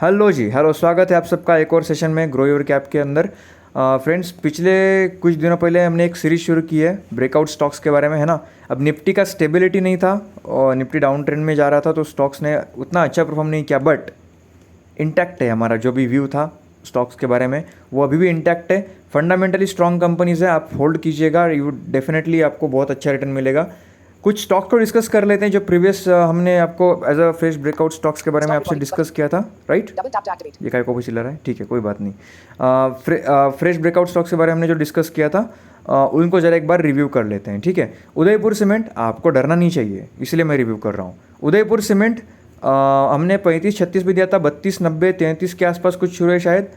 Hello जी, hello, स्वागत है आप सबका एक और सेशन में ग्रो योर कैप के अंदर। फ्रेंड्स, पिछले कुछ दिनों पहले हमने एक सीरीज शुरू की है ब्रेकआउट स्टॉक्स के बारे में, है ना। अब निफ्टी का स्टेबिलिटी नहीं था और निफ्टी डाउन ट्रेंड में जा रहा था, तो स्टॉक्स ने उतना अच्छा परफॉर्म नहीं किया, बट इंटैक्ट है हमारा जो भी व्यू था स्टॉक्स के बारे में, वो अभी भी इंटैक्ट है। फंडामेंटली स्ट्रॉन्ग कंपनीज है, आप होल्ड कीजिएगा, यू डेफिनेटली आपको बहुत अच्छा रिटर्न मिलेगा। कुछ स्टॉक को डिस्कस कर लेते हैं जो प्रीवियस हमने आपको as a fresh breakout stocks के बारे में आपसे डिस्कस किया था, राइट। ये काय को चिल्ला रहा है, ठीक है, कोई बात नहीं। फ्रेश ब्रेकआउट स्टॉक्स के बारे में हमने जो डिस्कस किया था उनको ज़रा एक बार रिव्यू कर लेते हैं, ठीक है। उदयपुर सीमेंट, आपको डरना नहीं चाहिए, इसलिए मैं रिव्यू कर रहा हूँ। उदयपुर सीमेंट हमने 35-36 भी दिया था, 32-90-33 के आसपास कुछ शुरू है शायद।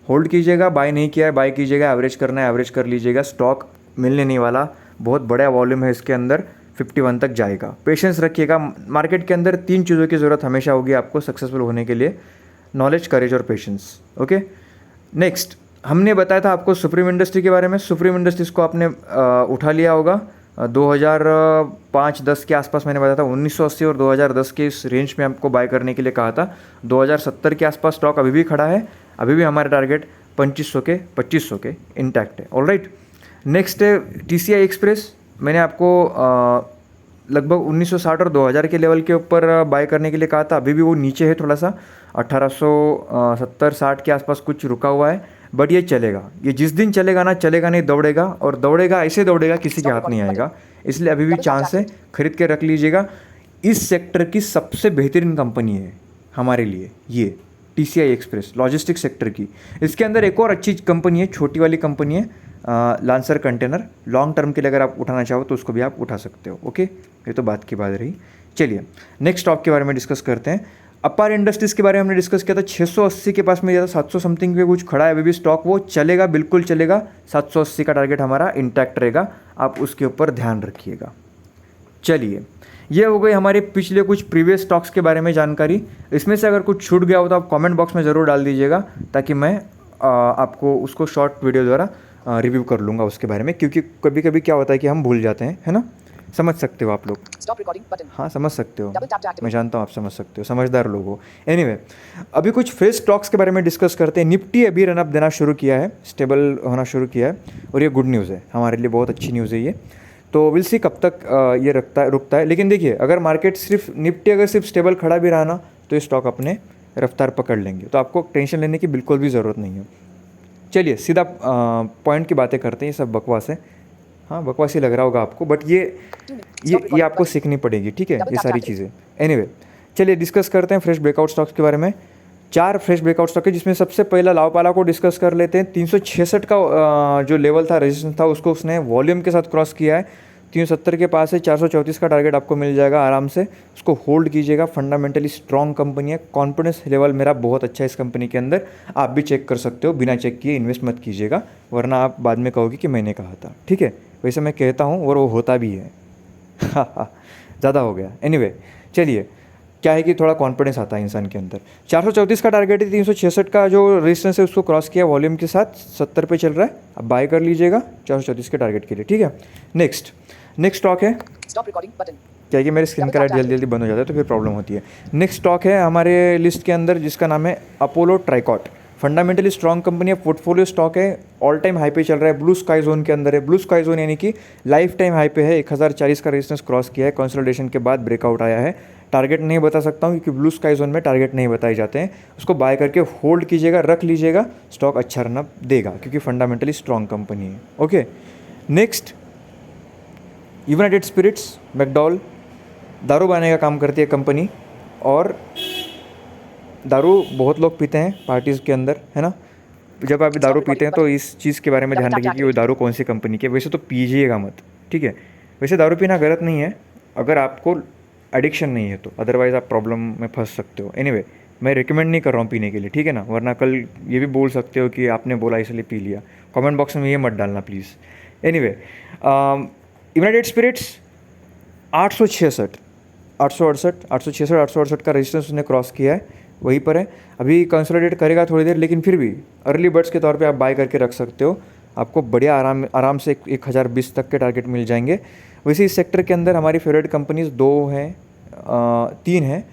होल्ड कीजिएगा, बाय नहीं किया है बाय कीजिएगा, एवरेज करना है एवरेज कर लीजिएगा, स्टॉक मिलने नहीं वाला, बहुत बड़ा वॉल्यूम है इसके अंदर, 51 तक जाएगा। पेशेंस रखिएगा, मार्केट के अंदर 3 चीज़ों की ज़रूरत हमेशा होगी आपको सक्सेसफुल होने के लिए, नॉलेज, करेज और पेशेंस, ओके। नेक्स्ट, हमने बताया था आपको सुप्रीम इंडस्ट्री के बारे में। सुप्रीम इंडस्ट्रीज को आपने उठा लिया होगा 2005-10 के आसपास, मैंने बताया था 1980 और 2010 के इस रेंज में आपको बाय करने के लिए कहा था। 2070 के आसपास स्टॉक अभी भी खड़ा है, अभी भी हमारा टारगेट 2500 के इंटैक्ट है, ऑलराइट। नेक्स्ट है TCI एक्सप्रेस, मैंने आपको लगभग 1960 और 2000 के लेवल के ऊपर बाय करने के लिए कहा था, अभी भी वो नीचे है थोड़ा सा, 1870-60 के आसपास कुछ रुका हुआ है, बट ये चलेगा। ये जिस दिन चलेगा ना, चलेगा नहीं, दौड़ेगा, और दौड़ेगा ऐसे दौड़ेगा किसी के हाथ नहीं आएगा, इसलिए अभी भी चांस है, खरीद के रख लीजिएगा। इस सेक्टर की सबसे बेहतरीन कंपनी है हमारे लिए ये TCI एक्सप्रेस, लॉजिस्टिक्स सेक्टर की। इसके अंदर एक और अच्छी कंपनी है, छोटी वाली कंपनी है, लांसर कंटेनर। लॉन्ग टर्म के लिए अगर आप उठाना चाहो तो उसको भी आप उठा सकते हो, ओके। ये तो बात की बात रही। चलिए नेक्स्ट स्टॉक के बारे में डिस्कस करते हैं। अपार इंडस्ट्रीज़ के बारे में हमने डिस्कस किया था, 680 के पास में दिया था, 700 समथिंग पे कुछ खड़ा है अभी भी स्टॉक, वो चलेगा, बिल्कुल चलेगा। 780 का टारगेट हमारा इंटैक्ट रहेगा, आप उसके ऊपर ध्यान रखिएगा। चलिए, ये हो गई हमारे पिछले कुछ प्रीवियस स्टॉक्स के बारे में जानकारी। इसमें से अगर कुछ छूट गया हो तो आप कमेंट बॉक्स में ज़रूर डाल दीजिएगा, ताकि मैं आपको उसको शॉर्ट वीडियो द्वारा रिव्यू कर लूँगा उसके बारे में, क्योंकि कभी कभी क्या होता है कि हम भूल जाते हैं, है ना। समझ सकते हो आप लोग, हाँ समझ सकते हो, मैं जानता हूँ आप समझ सकते हो, समझदार लोग हो। एनीवे, अभी कुछ फ्रेश स्टॉक्स के बारे में डिस्कस करते हैं। निफ्टी अभी रनअप देना शुरू किया है, स्टेबल होना शुरू किया है, और ये गुड न्यूज़ है हमारे लिए, बहुत अच्छी न्यूज़ है ये। तो विल सी कब तक ये रुकता है। लेकिन देखिए, अगर मार्केट सिर्फ निफ्टी अगर सिर्फ स्टेबल खड़ा भी रहा ना, तो ये स्टॉक अपने रफ्तार पकड़ लेंगे, तो आपको टेंशन लेने की बिल्कुल भी ज़रूरत नहीं है। चलिए सीधा पॉइंट की बातें करते हैं, ये सब बकवास है, हाँ बकवास ही लग रहा होगा आपको, बट ये आपको सीखनी पड़ेगी, ठीक है, ये सारी चीज़ें। एनीवे, चलिए डिस्कस करते हैं फ्रेश ब्रेकआउट स्टॉक्स के बारे में। 4 फ्रेश ब्रेकआउट स्टॉक है, जिसमें सबसे पहला लाओपाला को डिस्कस कर लेते हैं। 366 का जो लेवल था, रेजिस्टेंस था, उसको उसने वॉल्यूम के साथ क्रॉस किया है। 370 के पास है, 434 का टारगेट आपको मिल जाएगा आराम से, उसको होल्ड कीजिएगा। फंडामेंटली स्ट्रॉन्ग कंपनी है, कॉन्फिडेंस लेवल मेरा बहुत अच्छा है इस कंपनी के अंदर, आप भी चेक कर सकते हो, बिना चेक किए इन्वेस्ट मत कीजिएगा, वरना आप बाद में कहोगे कि मैंने कहा था, ठीक है। वैसे मैं कहता हूँ और वो होता भी है ज़्यादा हो गया। एनीवे, चलिए, क्या है कि थोड़ा कॉन्फिडेंस आता है इंसान के अंदर। 434 का टारगेट है, 366 का जो रेजिस्टेंस है उसको क्रॉस किया वॉल्यूम के साथ, 70 पे चल रहा है, अब बाय कर लीजिएगा 434 के टारगेट के लिए, ठीक है। नेक्स्ट स्टॉक है, क्या है कि मेरे स्क्रीन का लाइट जल्दी जल्दी बंद हो जाता है तो फिर प्रॉब्लम होती है। नेक्स्ट स्टॉक है हमारे लिस्ट के अंदर, जिसका नाम है अपोलो ट्राइकॉट। फंडामेंटली स्ट्रॉन्ग कंपनी है, पोर्टफोलियो स्टॉक है, ऑल टाइम हाई पे चल रहा है, ब्लू स्काई जोन के अंदर है। ब्लू स्काई जोन यानी कि लाइफ टाइम हाई पे है, 1040 का रेजिस्टेंस क्रॉस किया है, कंसोलिडेशन के बाद ब्रेकआउट आया है। टारगेट नहीं बता सकता हूँ क्योंकि ब्लू स्काई जोन में टारगेट नहीं बताए जाते हैं, उसको बाय करके होल्ड कीजिएगा, रख लीजिएगा, स्टॉक अच्छा रन देगा क्योंकि फंडामेंटली स्ट्रॉन्ग कंपनी है, okay. Next, United Spirits, McDowell, दारू बनाने का काम करती है कंपनी, और दारू बहुत लोग पीते हैं पार्टीज़ के अंदर, है ना। जब आप दारू पीते हैं तो इस चीज़ के बारे में ध्यान रखिए कि वो दारू कौन सी कंपनी की है। वैसे तो पीजिएगा मत, ठीक है, वैसे दारू पीना गलत नहीं है अगर आपको एडिक्शन नहीं है तो, अदरवाइज़ आप प्रॉब्लम में फंस सकते हो। एनीवे, मैं रिकमेंड नहीं कर रहा हूँ पीने के लिए, ठीक है ना, वरना कल ये भी बोल सकते हो कि आपने बोला इसलिए पी लिया। कमेंट बॉक्स में ये मत डालना प्लीज़। एनीवे, यूनाइटेड स्पिरिट्स 866, 868 का रेजिस्टेंस उसने क्रॉस किया है, वहीं पर है, अभी कंसोलिडेट करेगा थोड़ी देर, लेकिन फिर भी अर्ली बर्ड्स के तौर पे आप बाय करके रख सकते हो, आपको बढ़िया आराम से 1020 तक के टारगेट मिल जाएंगे। वैसे इस सेक्टर के अंदर हमारी फेवरेट कंपनीज 2 हैं, 3 हैं,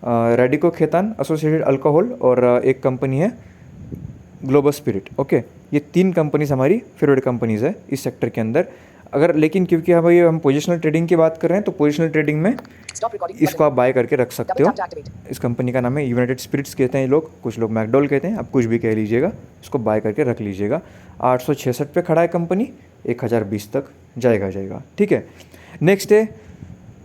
रेडिको खेतान एसोसिएटेड अल्कोहल और एक कंपनी है ग्लोबल स्पिरिट। ओके, ये 3 कंपनीज हमारी फेवरेट कंपनीज है इस सेक्टर के अंदर। अगर लेकिन क्योंकि हम पोजिशनल ट्रेडिंग की बात कर रहे हैं तो पोजिशनल ट्रेडिंग में इसको आप बाय करके रख सकते हो। इस कंपनी का नाम है यूनाइटेड स्पिरिट्स कहते हैं ये लोग, कुछ लोग मैकडोल कहते हैं, आप कुछ भी कह लीजिएगा, इसको बाय करके रख लीजिएगा। 866 पे खड़ा है कंपनी, 1020 तक जाएगा। ठीक है, नेक्स्ट है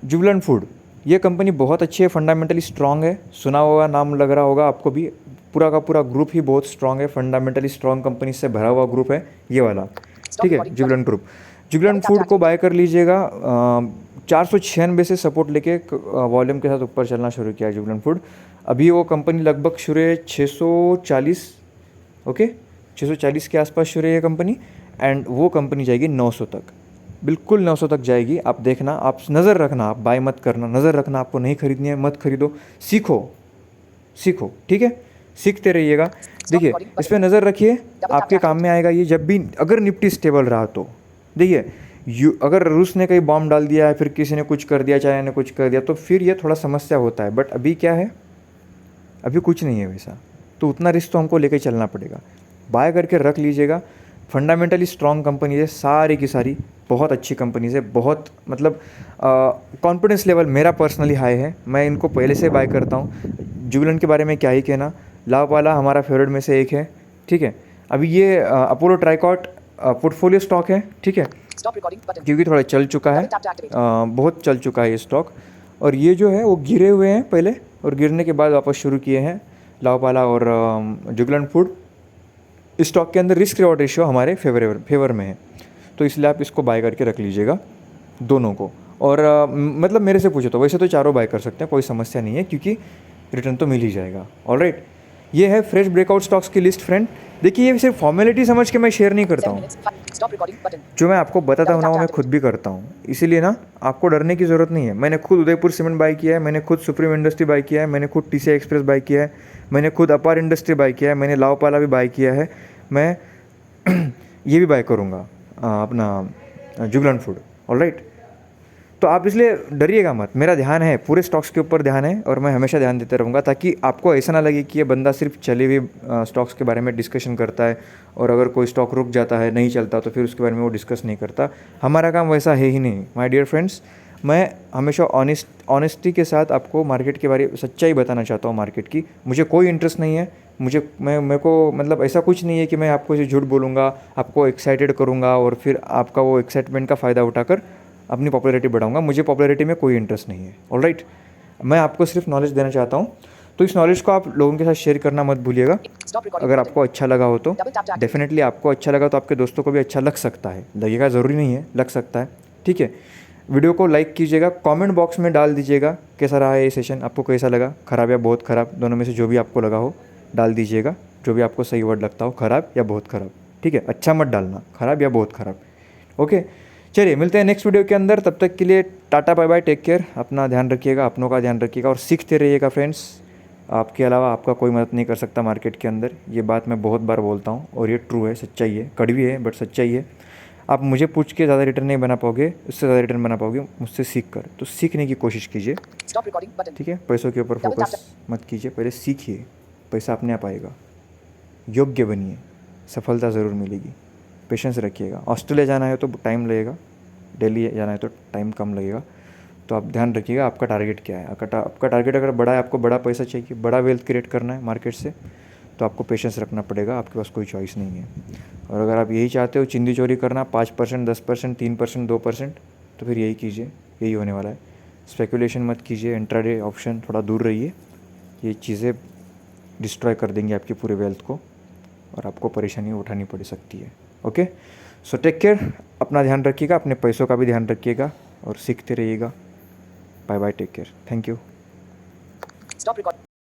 जुबिलेंट फूड। ये कंपनी बहुत अच्छी है, फंडामेंटली स्ट्रांग है, सुना होगा, नाम लग रहा होगा आपको भी। पूरा का पूरा ग्रुप ही बहुत स्ट्रांग है, फंडामेंटली स्ट्रांग कंपनी से भरा हुआ ग्रुप है ये वाला। ठीक है, जुबिलेंट ग्रुप, जुबिलेंट फूड को बाय कर लीजिएगा। 496 से सपोर्ट लेके वॉल्यूम के साथ ऊपर चलना शुरू किया है जुबिलेंट फूड। अभी वो कंपनी लगभग शुरू है 640, ओके 640 के आसपास शुरू है ये कंपनी, एंड वो कंपनी जाएगी 900 तक, बिल्कुल 900 तक जाएगी। आप देखना, आप नज़र रखना, आप बाय मत करना, नज़र रखना, आपको नहीं खरीदनी है मत खरीदो, सीखो। ठीक है, सीखते रहिएगा। देखिए इस पर नज़र रखिए, आपके काम में आएगा ये। जब भी अगर निफ्टी स्टेबल रहा तो देखिए, अगर रूस ने कहीं बॉम्ब डाल दिया है, फिर किसी ने कुछ कर दिया, चाइना ने कुछ कर दिया, तो फिर ये थोड़ा समस्या होता है। बट अभी क्या है, अभी कुछ नहीं है वैसा, तो उतना रिस्क तो हमको लेके चलना पड़ेगा। बाय करके रख लीजिएगा। फंडामेंटली स्ट्रॉन्ग कंपनी है सारी की सारी, बहुत अच्छी कंपनीज है, बहुत मतलब कॉन्फिडेंस लेवल मेरा पर्सनली हाई है, मैं इनको पहले से बाय करता हूँ। जुबिलेंट के बारे में क्या ही कहना, लावापाला हमारा फेवरेट में से एक है। ठीक है, अभी ये अपोलो ट्राइकॉट पोर्टफोलियो स्टॉक है। ठीक है, क्योंकि थोड़ा चल चुका है, बहुत चल चुका है ये स्टॉक, और ये जो है वो गिरे हुए हैं पहले, और गिरने के बाद वापस शुरू किए हैं लावापाला और जुबिलेंट फूड। इस स्टॉक के अंदर रिस्क रिवॉर्ड रेशियो हमारे फेवर में है, तो इसलिए आप इसको बाय करके रख लीजिएगा दोनों को। और मतलब मेरे से पूछो तो वैसे तो चारों बाय कर सकते हैं, कोई समस्या नहीं है, क्योंकि रिटर्न तो मिल ही जाएगा। ऑलराइट, ये है फ्रेश ब्रेकआउट स्टॉक्स की लिस्ट फ्रेंड। देखिए ये सिर्फ फॉर्मेलिटी समझ के मैं शेयर नहीं करता हूँ, जो मैं आपको बताता हूँ ना वो मैं खुद भी करता हूँ, इसीलिए ना आपको डरने की ज़रूरत नहीं है। मैंने खुद उदयपुर सीमेंट बाय किया है, मैंने खुद सुप्रीम इंडस्ट्री बाय किया है, मैंने खुद टीसीआई एक्सप्रेस बाय किया है, मैंने खुद अपार इंडस्ट्री बाय किया है, मैंने लावापाला भी बाय किया है, मैं ये भी बाय करूँगा अपना जुबिलेंट फूड। ऑलराइट, तो आप इसलिए डरिएगा मत, मेरा ध्यान है पूरे स्टॉक्स के ऊपर ध्यान है, और मैं हमेशा ध्यान देते रहूँगा, ताकि आपको ऐसा ना लगे कि ये बंदा सिर्फ चले हुए स्टॉक्स के बारे में डिस्कशन करता है, और अगर कोई स्टॉक रुक जाता है नहीं चलता तो फिर उसके बारे में वो डिस्कस नहीं करता। हमारा काम वैसा है ही नहीं माय डियर फ्रेंड्स। मैं हमेशा ऑनेस्टी के साथ आपको मार्केट के बारे में सच्चाई बताना चाहता हूँ मार्केट की। मुझे कोई इंटरेस्ट नहीं है, मेरे को मतलब ऐसा कुछ नहीं है कि मैं आपको इसे झूठ बोलूँगा, आपको एक्साइटेड करूँगा और फिर आपका वो एक्साइटमेंट का फ़ायदा उठाकर अपनी पॉपुलैरिटी बढ़ाऊंगा। मुझे पॉपुलैरिटी में कोई इंटरेस्ट नहीं है। ऑलराइट, मैं आपको सिर्फ नॉलेज देना चाहता हूँ, तो इस नॉलेज को आप लोगों के साथ शेयर करना मत भूलिएगा। अगर आपको अच्छा लगा हो तो डेफिनेटली, आपको अच्छा लगा तो आपके दोस्तों को भी अच्छा लग सकता है, लगेगा ज़रूरी नहीं है, लग सकता है। ठीक है, वीडियो को लाइक कीजिएगा, कमेंट बॉक्स में डाल दीजिएगा कैसा रहा है ये सेशन, आपको कैसा लगा, ख़राब या बहुत ख़राब, दोनों में से जो भी आपको लगा हो डाल दीजिएगा, जो भी आपको सही वर्ड लगता हो, ख़राब या बहुत ख़राब। ठीक है, अच्छा मत डालना, ख़राब या बहुत ख़राब। ओके, चलिए मिलते हैं नेक्स्ट वीडियो के अंदर, तब तक के लिए tata bye bye, take care, अपना ध्यान रखिएगा, अपनों का ध्यान रखिएगा, और सीखते रहिएगा फ्रेंड्स। आपके अलावा आपका कोई मदद नहीं कर सकता मार्केट के अंदर, ये बात मैं बहुत बार बोलता हूँ, और ये ट्रू है, सच्चाई है, कड़वी है बट सच्चाई है। आप मुझे पूछ के ज़्यादा रिटर्न नहीं बना पाओगे, उससे ज़्यादा रिटर्न बना पाओगे मुझसे सीख कर, तो सीखने की कोशिश कीजिए। ठीक है, पैसों के ऊपर फोकस मत कीजिए, पहले सीखिए, पैसा अपने आप आएगा। योग्य बनिए, सफलता ज़रूर मिलेगी, पेशेंस रखिएगा। ऑस्ट्रेलिया जाना है तो टाइम लगेगा, दिल्ली जाना है तो टाइम कम लगेगा, तो आप ध्यान रखिएगा आपका टारगेट क्या है। आपका टारगेट अगर बड़ा है, आपको बड़ा पैसा चाहिए, बड़ा वेल्थ क्रिएट करना है मार्केट से, तो आपको पेशेंस रखना पड़ेगा, आपके पास कोई चॉइस नहीं है। और अगर आप यही चाहते हो चिंदी चोरी करना 5%, 10%, 3%, 2%, तो फिर यही कीजिए, यही होने वाला है। स्पेकुलेशन मत कीजिए, इंट्राडे ऑप्शन थोड़ा दूर रहिए, ये चीज़ें डिस्ट्रॉय कर देंगी आपकी पूरे वेल्थ को, और आपको परेशानी उठानी पड़ सकती है। ओके, सो टेक केयर, अपना ध्यान रखिएगा, अपने पैसों का भी ध्यान रखिएगा, और सीखते रहिएगा। Bye bye, take care, thank you.